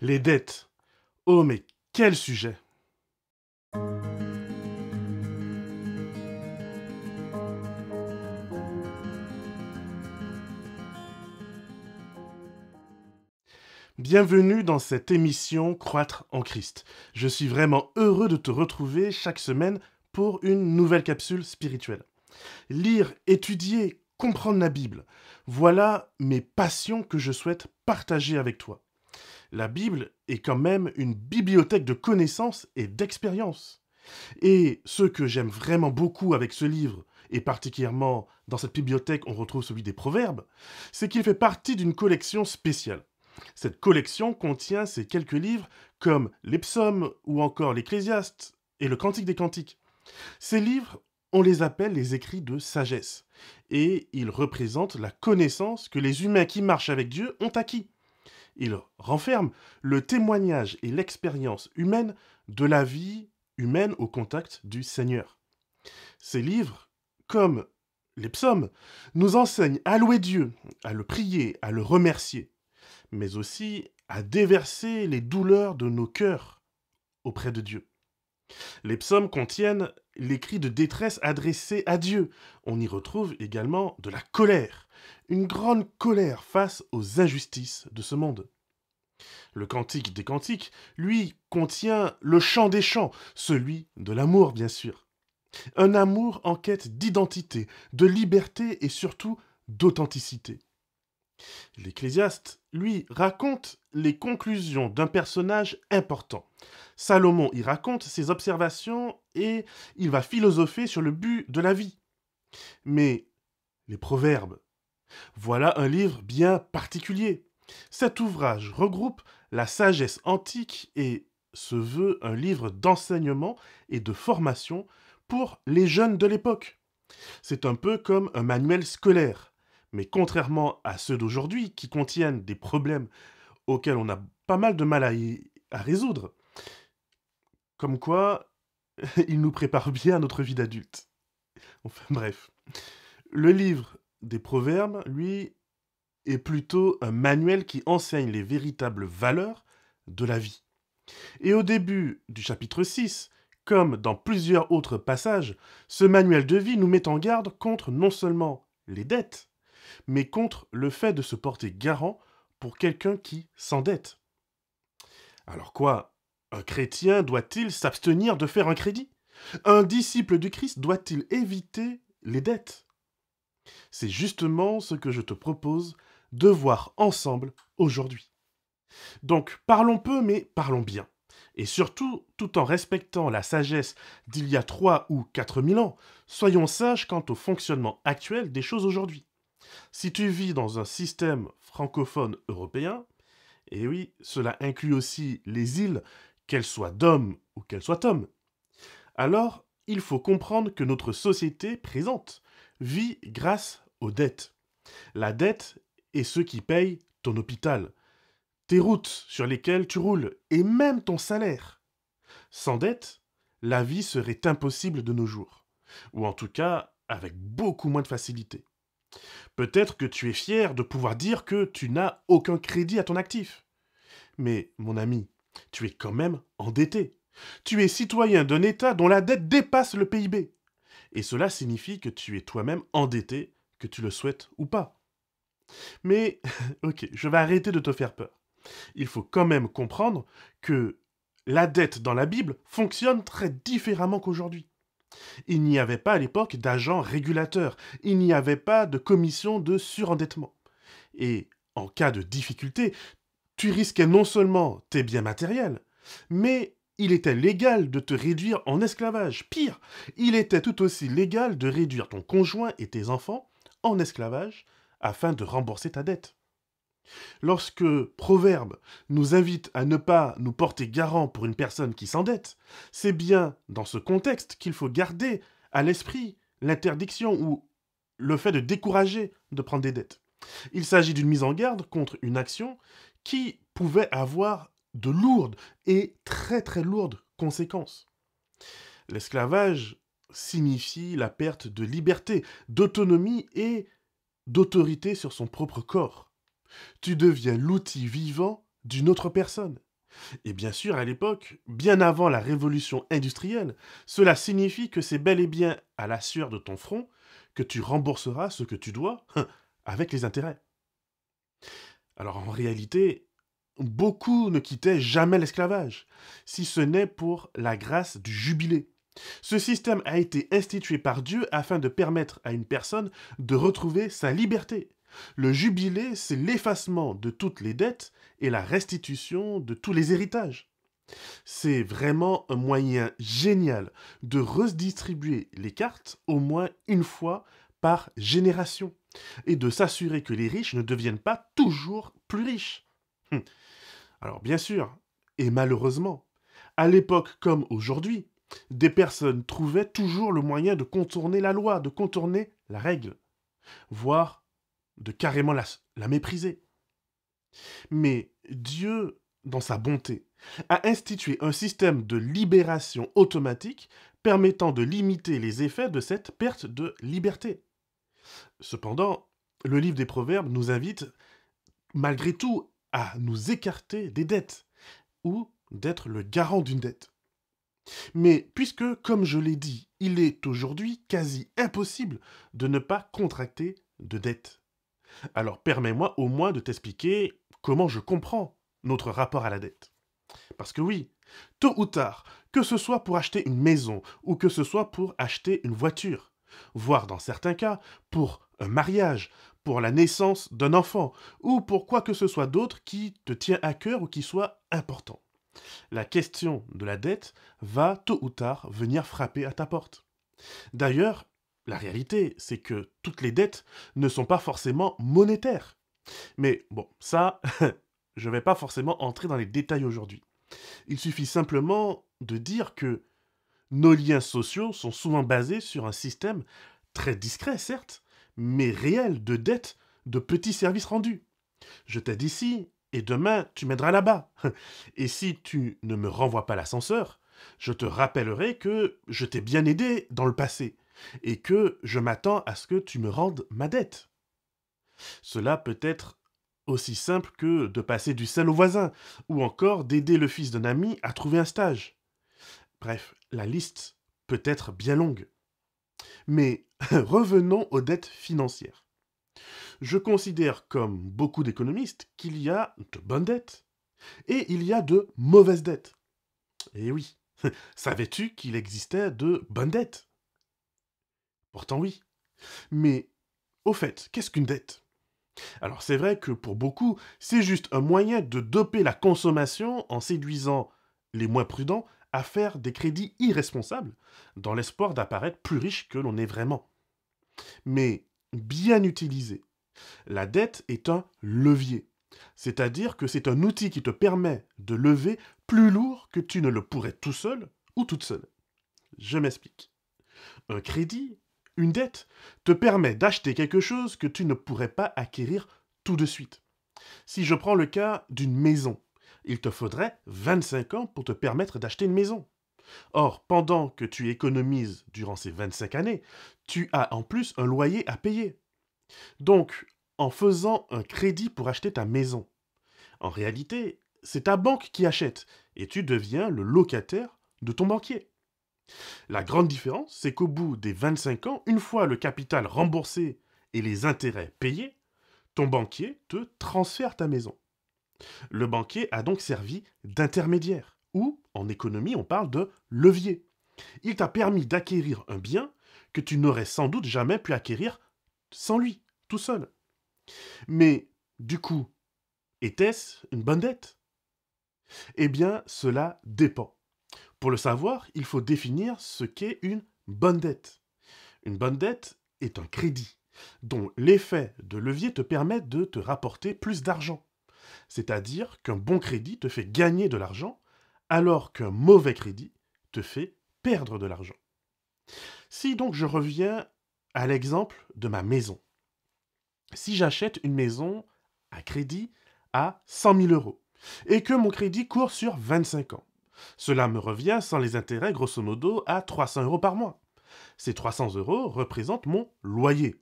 Les dettes. Oh mais quel sujet! Bienvenue dans cette émission Croître en Christ. Je suis vraiment heureux de te retrouver chaque semaine pour une nouvelle capsule spirituelle. Lire, étudier, comprendre la Bible, voilà mes passions que je souhaite partager avec toi. La Bible est quand même une bibliothèque de connaissances et d'expériences. Et ce que j'aime vraiment beaucoup avec ce livre, et particulièrement dans cette bibliothèque on retrouve celui des Proverbes, c'est qu'il fait partie d'une collection spéciale. Cette collection contient ces quelques livres comme les Psaumes ou encore l'Ecclésiaste et le Cantique des Cantiques. Ces livres, on les appelle les écrits de sagesse, et ils représentent la connaissance que les humains qui marchent avec Dieu ont acquis. Ils renferment le témoignage et l'expérience humaine de la vie humaine au contact du Seigneur. Ces livres, comme les psaumes, nous enseignent à louer Dieu, à le prier, à le remercier, mais aussi à déverser les douleurs de nos cœurs auprès de Dieu. Les psaumes contiennent les cris de détresse adressés à Dieu. On y retrouve également de la colère, une grande colère face aux injustices de ce monde. Le Cantique des Cantiques, lui, contient le chant des chants, celui de l'amour bien sûr. Un amour en quête d'identité, de liberté et surtout d'authenticité. L'Ecclésiaste, lui, raconte les conclusions d'un personnage important. Salomon y raconte ses observations et il va philosopher sur le but de la vie. Mais les Proverbes, voilà un livre bien particulier. Cet ouvrage regroupe la sagesse antique et se veut un livre d'enseignement et de formation pour les jeunes de l'époque. C'est un peu comme un manuel scolaire. Mais contrairement à ceux d'aujourd'hui qui contiennent des problèmes auxquels on a pas mal de mal à résoudre, comme quoi il nous prépare bien à notre vie d'adulte. Enfin bref. Le livre des Proverbes, lui, est plutôt un manuel qui enseigne les véritables valeurs de la vie. Et au début du chapitre 6, comme dans plusieurs autres passages, ce manuel de vie nous met en garde contre non seulement les dettes, mais contre le fait de se porter garant pour quelqu'un qui s'endette. Alors quoi? Un chrétien doit-il s'abstenir de faire un crédit? Un disciple du Christ doit-il éviter les dettes? C'est justement ce que je te propose de voir ensemble aujourd'hui. Donc parlons peu mais parlons bien. Et surtout, tout en respectant la sagesse d'il y a 3 ou 4 000 ans, soyons sages quant au fonctionnement actuel des choses aujourd'hui. Si tu vis dans un système francophone européen, et oui, cela inclut aussi les îles, qu'elles soient d'hommes ou qu'elles soient hommes, alors il faut comprendre que notre société présente vit grâce aux dettes. La dette est ce qui paye ton hôpital, tes routes sur lesquelles tu roules, et même ton salaire. Sans dette, la vie serait impossible de nos jours, ou en tout cas avec beaucoup moins de facilité. Peut-être que tu es fier de pouvoir dire que tu n'as aucun crédit à ton actif. Mais, mon ami, tu es quand même endetté. Tu es citoyen d'un État dont la dette dépasse le PIB. Et cela signifie que tu es toi-même endetté, que tu le souhaites ou pas. Mais, ok, je vais arrêter de te faire peur. Il faut quand même comprendre que la dette dans la Bible fonctionne très différemment qu'aujourd'hui. Il n'y avait pas à l'époque d'agents régulateurs, il n'y avait pas de commission de surendettement. Et en cas de difficulté, tu risquais non seulement tes biens matériels, mais il était légal de te réduire en esclavage. Pire, il était tout aussi légal de réduire ton conjoint et tes enfants en esclavage afin de rembourser ta dette. Lorsque Proverbe nous invite à ne pas nous porter garant pour une personne qui s'endette, c'est bien dans ce contexte qu'il faut garder à l'esprit l'interdiction ou le fait de décourager de prendre des dettes. Il s'agit d'une mise en garde contre une action qui pouvait avoir de lourdes et très très lourdes conséquences. L'esclavage signifie la perte de liberté, d'autonomie et d'autorité sur son propre corps. Tu deviens l'outil vivant d'une autre personne. Et bien sûr, à l'époque, bien avant la révolution industrielle, cela signifie que c'est bel et bien à la sueur de ton front que tu rembourseras ce que tu dois avec les intérêts. Alors en réalité, beaucoup ne quittaient jamais l'esclavage, si ce n'est pour la grâce du jubilé. Ce système a été institué par Dieu afin de permettre à une personne de retrouver sa liberté. Le jubilé, c'est l'effacement de toutes les dettes et la restitution de tous les héritages. C'est vraiment un moyen génial de redistribuer les cartes au moins une fois par génération et de s'assurer que les riches ne deviennent pas toujours plus riches. Alors bien sûr, et malheureusement, à l'époque comme aujourd'hui, des personnes trouvaient toujours le moyen de contourner la loi, de contourner la règle, voire de carrément la mépriser. Mais Dieu, dans sa bonté, a institué un système de libération automatique permettant de limiter les effets de cette perte de liberté. Cependant, le livre des Proverbes nous invite, malgré tout, à nous écarter des dettes ou d'être le garant d'une dette. Mais puisque, comme je l'ai dit, il est aujourd'hui quasi impossible de ne pas contracter de dette, alors permets-moi au moins de t'expliquer comment je comprends notre rapport à la dette. Parce que oui, tôt ou tard, que ce soit pour acheter une maison ou que ce soit pour acheter une voiture, voire dans certains cas pour un mariage, pour la naissance d'un enfant ou pour quoi que ce soit d'autre qui te tient à cœur ou qui soit important. La question de la dette va tôt ou tard venir frapper à ta porte. D'ailleurs, la réalité, c'est que toutes les dettes ne sont pas forcément monétaires. Mais bon, ça, je ne vais pas forcément entrer dans les détails aujourd'hui. Il suffit simplement de dire que nos liens sociaux sont souvent basés sur un système très discret, certes, mais réel de dettes de petits services rendus. Je t'aide ici, et demain, tu m'aideras là-bas. Et si tu ne me renvoies pas l'ascenseur, je te rappellerai que je t'ai bien aidé dans le passé, et que je m'attends à ce que tu me rendes ma dette. Cela peut être aussi simple que de passer du sel au voisin, ou encore d'aider le fils d'un ami à trouver un stage. Bref, la liste peut être bien longue. Mais revenons aux dettes financières. Je considère, comme beaucoup d'économistes, qu'il y a de bonnes dettes et il y a de mauvaises dettes. Et oui, savais-tu qu'il existait de bonnes dettes? Pourtant oui. Mais au fait, qu'est-ce qu'une dette? Alors c'est vrai que pour beaucoup, c'est juste un moyen de doper la consommation en séduisant les moins prudents à faire des crédits irresponsables dans l'espoir d'apparaître plus riche que l'on est vraiment. Mais bien utilisé, la dette est un levier. C'est-à-dire que c'est un outil qui te permet de lever plus lourd que tu ne le pourrais tout seul ou toute seule. Je m'explique. Un crédit, une dette, te permet d'acheter quelque chose que tu ne pourrais pas acquérir tout de suite. Si je prends le cas d'une maison, il te faudrait 25 ans pour te permettre d'acheter une maison. Or, pendant que tu économises durant ces 25 années, tu as en plus un loyer à payer. Donc, en faisant un crédit pour acheter ta maison, en réalité, c'est ta banque qui achète et tu deviens le locataire de ton banquier. La grande différence, c'est qu'au bout des 25 ans, une fois le capital remboursé et les intérêts payés, ton banquier te transfère ta maison. Le banquier a donc servi d'intermédiaire, ou, en économie, on parle de levier. Il t'a permis d'acquérir un bien que tu n'aurais sans doute jamais pu acquérir sans lui, tout seul. Mais, du coup, était-ce une bonne dette? Eh bien, cela dépend. Pour le savoir, il faut définir ce qu'est une bonne dette. Une bonne dette est un crédit, dont l'effet de levier te permet de te rapporter plus d'argent. C'est-à-dire qu'un bon crédit te fait gagner de l'argent, alors qu'un mauvais crédit te fait perdre de l'argent. Si donc je reviens à l'exemple de ma maison. Si j'achète une maison à crédit à 100 000 euros et que mon crédit court sur 25 ans, cela me revient sans les intérêts grosso modo à 300 euros par mois. Ces 300 euros représentent mon loyer,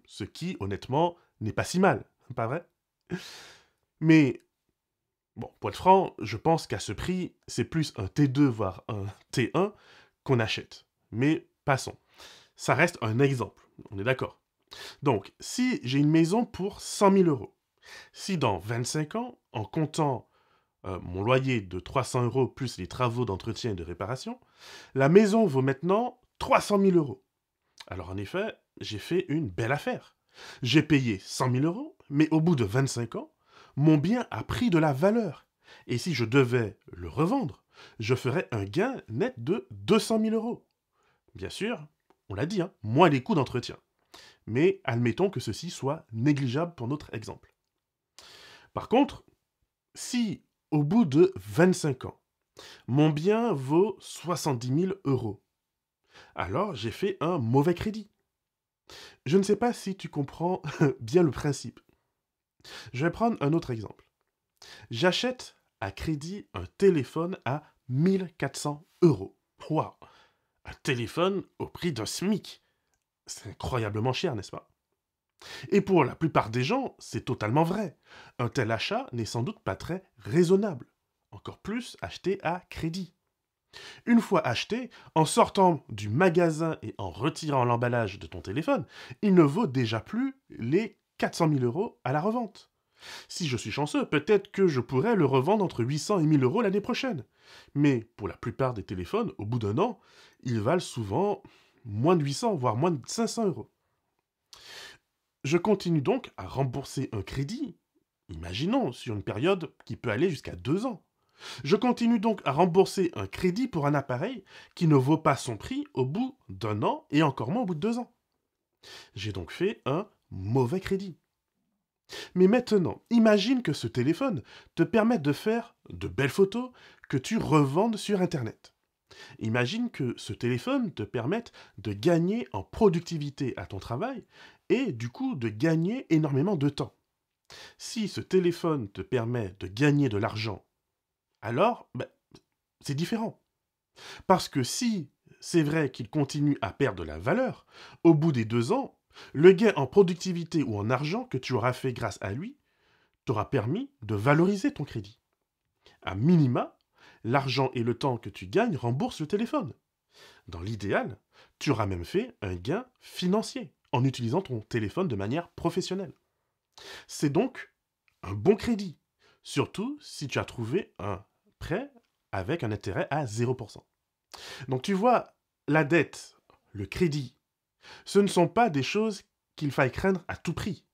ce qui honnêtement n'est pas si mal, pas vrai? Mais Bon, pour être franc, je pense qu'à ce prix, c'est plus un T2 voire un T1 qu'on achète. Mais passons. Ça reste un exemple, on est d'accord. Donc, si j'ai une maison pour 100 000 euros, si dans 25 ans, en comptant mon loyer de 300 euros plus les travaux d'entretien et de réparation, la maison vaut maintenant 300 000 euros. Alors en effet, j'ai fait une belle affaire. J'ai payé 100 000 euros, mais au bout de 25 ans, mon bien a pris de la valeur. Et si je devais le revendre, je ferais un gain net de 200 000 euros. Bien sûr, on l'a dit, hein, moins les coûts d'entretien. Mais admettons que ceci soit négligeable pour notre exemple. Par contre, si au bout de 25 ans, mon bien vaut 70 000 euros, alors j'ai fait un mauvais crédit. Je ne sais pas si tu comprends bien le principe. Je vais prendre un autre exemple. J'achète à crédit un téléphone à 1400 euros. Waouh! Un téléphone au prix d'un SMIC. C'est incroyablement cher, n'est-ce pas? Et pour la plupart des gens, c'est totalement vrai. Un tel achat n'est sans doute pas très raisonnable. Encore plus acheté à crédit. Une fois acheté, en sortant du magasin et en retirant l'emballage de ton téléphone, il ne vaut déjà plus les 400 000 euros à la revente. Si je suis chanceux, peut-être que je pourrais le revendre entre 800 et 1000 euros l'année prochaine. Mais pour la plupart des téléphones, au bout d'un an, ils valent souvent moins de 800, voire moins de 500 euros. Je continue donc à rembourser un crédit, imaginons, sur une période qui peut aller jusqu'à 2 ans. Je continue donc à rembourser un crédit pour un appareil qui ne vaut pas son prix au bout d'un an et encore moins au bout de 2 ans. J'ai donc fait un mauvais crédit. Mais maintenant, imagine que ce téléphone te permette de faire de belles photos que tu revendes sur Internet. Imagine que ce téléphone te permette de gagner en productivité à ton travail et du coup de gagner énormément de temps. Si ce téléphone te permet de gagner de l'argent, alors c'est différent. Parce que si c'est vrai qu'il continue à perdre de la valeur, au bout des 2 ans, le gain en productivité ou en argent que tu auras fait grâce à lui t'aura permis de valoriser ton crédit. À minima, l'argent et le temps que tu gagnes remboursent le téléphone. Dans l'idéal, tu auras même fait un gain financier en utilisant ton téléphone de manière professionnelle. C'est donc un bon crédit, surtout si tu as trouvé un prêt avec un intérêt à 0%. Donc tu vois, la dette, le crédit, ce ne sont pas des choses qu'il faille craindre à tout prix.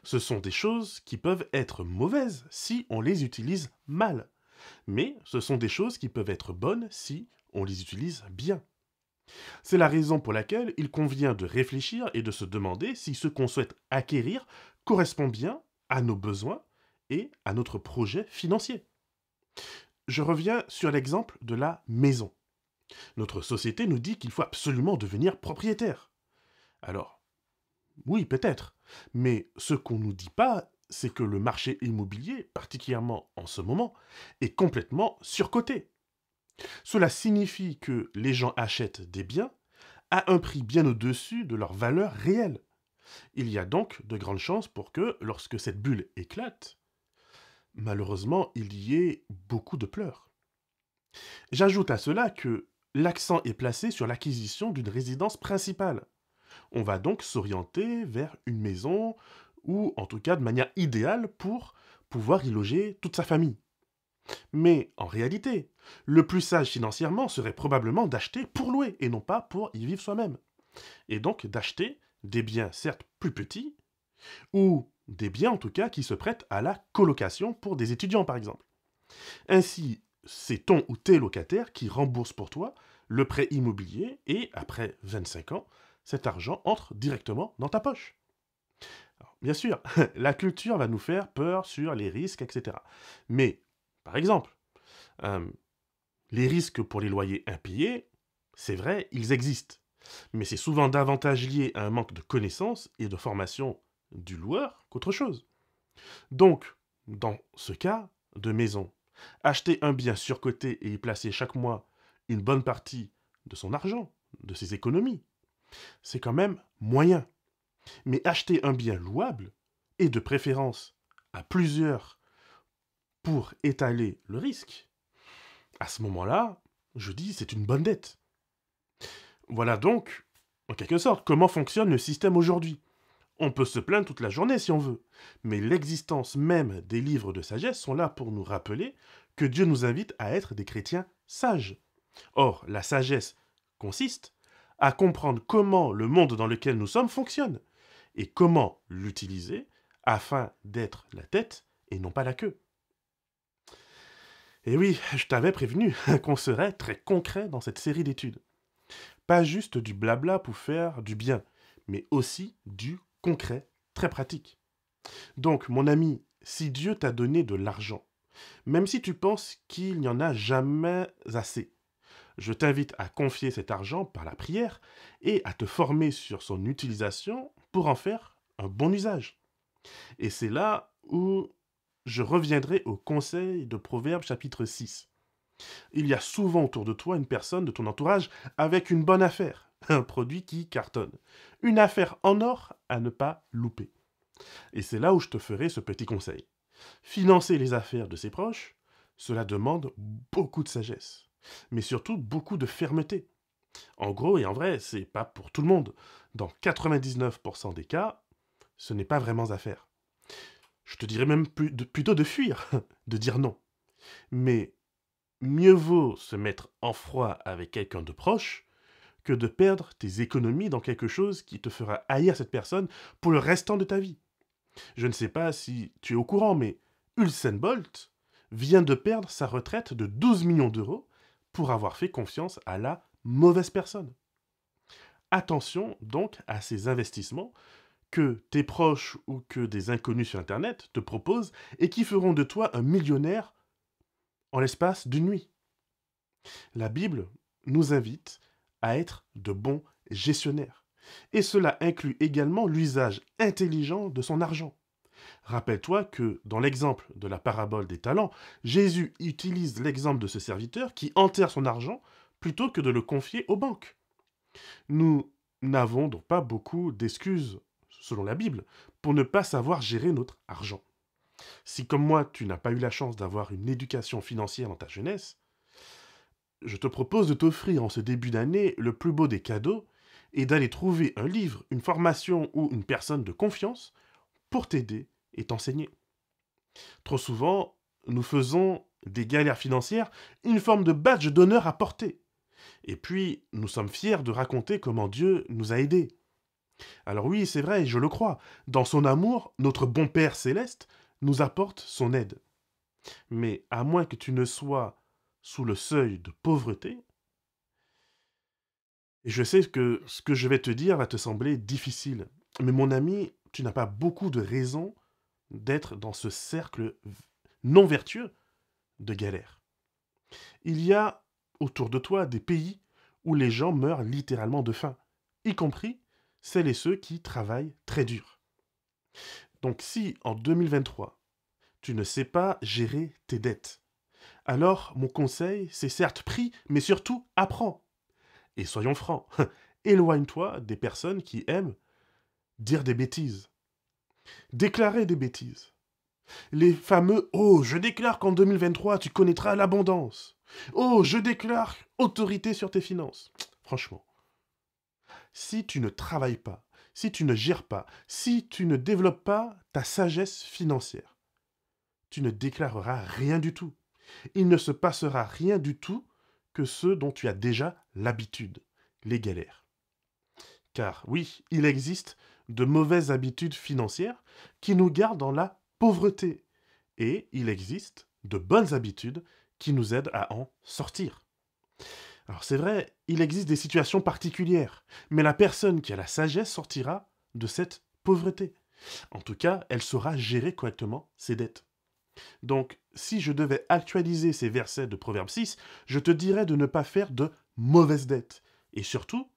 Ce sont des choses qui peuvent être mauvaises si on les utilise mal. Mais ce sont des choses qui peuvent être bonnes si on les utilise bien. C'est la raison pour laquelle il convient de réfléchir et de se demander si ce qu'on souhaite acquérir correspond bien à nos besoins et à notre projet financier. Je reviens sur l'exemple de la maison. Notre société nous dit qu'il faut absolument devenir propriétaire. Alors, oui, peut-être, mais ce qu'on ne nous dit pas, c'est que le marché immobilier, particulièrement en ce moment, est complètement surcoté. Cela signifie que les gens achètent des biens à un prix bien au-dessus de leur valeur réelle. Il y a donc de grandes chances pour que, lorsque cette bulle éclate, malheureusement, il y ait beaucoup de pleurs. J'ajoute à cela que l'accent est placé sur l'acquisition d'une résidence principale. On va donc s'orienter vers une maison, ou en tout cas de manière idéale pour pouvoir y loger toute sa famille. Mais en réalité, le plus sage financièrement serait probablement d'acheter pour louer et non pas pour y vivre soi-même. Et donc d'acheter des biens certes plus petits, ou des biens en tout cas qui se prêtent à la colocation pour des étudiants par exemple. Ainsi, c'est ton ou tes locataires qui remboursent pour toi le prêt immobilier et après 25 ans, cet argent entre directement dans ta poche. Alors, bien sûr, la culture va nous faire peur sur les risques, etc. Mais, par exemple, euh, les risques pour les loyers impayés, c'est vrai, ils existent. Mais c'est souvent davantage lié à un manque de connaissances et de formation du loueur qu'autre chose. Donc, dans ce cas de maison, acheter un bien surcoté et y placer chaque mois une bonne partie de son argent, de ses économies, c'est quand même moyen. Mais acheter un bien louable, et de préférence à plusieurs pour étaler le risque, à ce moment-là, je dis c'est une bonne dette. Voilà donc, en quelque sorte, comment fonctionne le système aujourd'hui. On peut se plaindre toute la journée si on veut, mais l'existence même des livres de sagesse sont là pour nous rappeler que Dieu nous invite à être des chrétiens sages. Or, la sagesse consiste à comprendre comment le monde dans lequel nous sommes fonctionne et comment l'utiliser afin d'être la tête et non pas la queue. Et oui, je t'avais prévenu qu'on serait très concret dans cette série d'études. Pas juste du blabla pour faire du bien, mais aussi du concret, très pratique. Donc, mon ami, si Dieu t'a donné de l'argent, même si tu penses qu'il n'y en a jamais assez, je t'invite à confier cet argent par la prière et à te former sur son utilisation pour en faire un bon usage. Et c'est là où je reviendrai au conseil de Proverbes chapitre 6. Il y a souvent autour de toi une personne de ton entourage avec une bonne affaire, un produit qui cartonne, une affaire en or à ne pas louper. Et c'est là où je te ferai ce petit conseil. Financer les affaires de ses proches, cela demande beaucoup de sagesse, mais surtout beaucoup de fermeté. En gros et en vrai, c'est pas pour tout le monde. Dans 99% des cas, ce n'est pas vraiment à faire. Je te dirais même plutôt de fuir, de dire non. Mais mieux vaut se mettre en froid avec quelqu'un de proche que de perdre tes économies dans quelque chose qui te fera haïr cette personne pour le restant de ta vie. Je ne sais pas si tu es au courant, mais Usain Bolt vient de perdre sa retraite de 12 millions d'euros pour avoir fait confiance à la mauvaise personne. Attention donc à ces investissements que tes proches ou que des inconnus sur Internet te proposent et qui feront de toi un millionnaire en l'espace d'une nuit. La Bible nous invite à être de bons gestionnaires. Et cela inclut également l'usage intelligent de son argent. Rappelle-toi que dans l'exemple de la parabole des talents, Jésus utilise l'exemple de ce serviteur qui enterre son argent plutôt que de le confier aux banques. Nous n'avons donc pas beaucoup d'excuses, selon la Bible, pour ne pas savoir gérer notre argent. Si comme moi, tu n'as pas eu la chance d'avoir une éducation financière dans ta jeunesse, je te propose de t'offrir en ce début d'année le plus beau des cadeaux et d'aller trouver un livre, une formation ou une personne de confiance pour t'aider et t'enseigner. Trop souvent, nous faisons des galères financières une forme de badge d'honneur à porter. Et puis, nous sommes fiers de raconter comment Dieu nous a aidés. Alors oui, c'est vrai, je le crois, dans son amour, notre bon Père céleste nous apporte son aide. Mais à moins que tu ne sois sous le seuil de pauvreté, et je sais que ce que je vais te dire va te sembler difficile, mais mon ami, tu n'as pas beaucoup de raisons d'être dans ce cercle non vertueux de galère. Il y a autour de toi des pays où les gens meurent littéralement de faim, y compris celles et ceux qui travaillent très dur. Donc si en 2023, tu ne sais pas gérer tes dettes, alors mon conseil, c'est certes pris, mais surtout apprends. Et soyons francs, éloigne-toi des personnes qui aiment dire des bêtises, déclarer des bêtises. Les fameux «Oh, je déclare qu'en 2023, tu connaîtras l'abondance. Oh, je déclare autorité sur tes finances.» Franchement, si tu ne travailles pas, si tu ne gères pas, si tu ne développes pas ta sagesse financière, tu ne déclareras rien du tout. Il ne se passera rien du tout que ce dont tu as déjà l'habitude, les galères. Car oui, il existe de mauvaises habitudes financières qui nous gardent dans la pauvreté. Et il existe de bonnes habitudes qui nous aident à en sortir. Alors c'est vrai, il existe des situations particulières, mais la personne qui a la sagesse sortira de cette pauvreté. En tout cas, elle saura gérer correctement ses dettes. Donc, si je devais actualiser ces versets de Proverbe 6, je te dirais de ne pas faire de mauvaises dettes. Et surtout,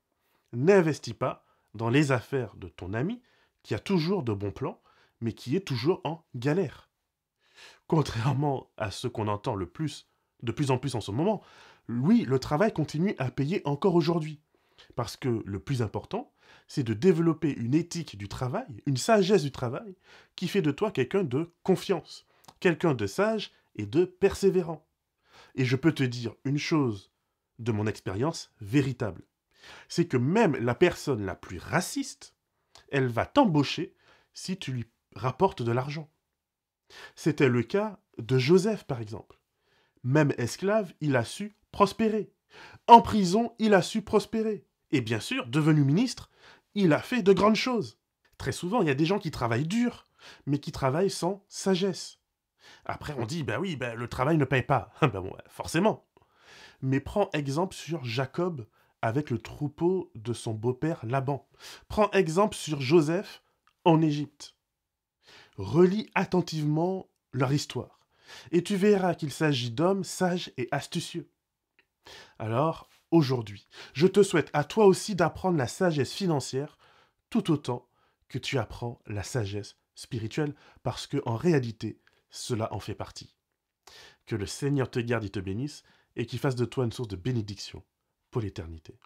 n'investis pas dans les affaires de ton ami qui a toujours de bons plans, mais qui est toujours en galère. Contrairement à ce qu'on entend de plus en plus en ce moment, oui, le travail continue à payer encore aujourd'hui. Parce que le plus important, c'est de développer une éthique du travail, une sagesse du travail, qui fait de toi quelqu'un de confiance, quelqu'un de sage et de persévérant. Et je peux te dire une chose de mon expérience véritable, c'est que même la personne la plus raciste, elle va t'embaucher si tu lui rapportes de l'argent. C'était le cas de Joseph, par exemple. Même esclave, il a su prospérer. En prison, il a su prospérer. Et bien sûr, devenu ministre, il a fait de grandes choses. Très souvent, il y a des gens qui travaillent dur, mais qui travaillent sans sagesse. Après, on dit, bah oui, bah, le travail ne paye pas. Ben bon, forcément. Mais prends exemple sur Jacob avec le troupeau de son beau-père Laban. Prends exemple sur Joseph en Égypte. Relis attentivement leur histoire, et tu verras qu'il s'agit d'hommes sages et astucieux. Alors, aujourd'hui, je te souhaite à toi aussi d'apprendre la sagesse financière tout autant que tu apprends la sagesse spirituelle, parce que en réalité, cela en fait partie. Que le Seigneur te garde et te bénisse, et qu'il fasse de toi une source de bénédiction pour l'éternité.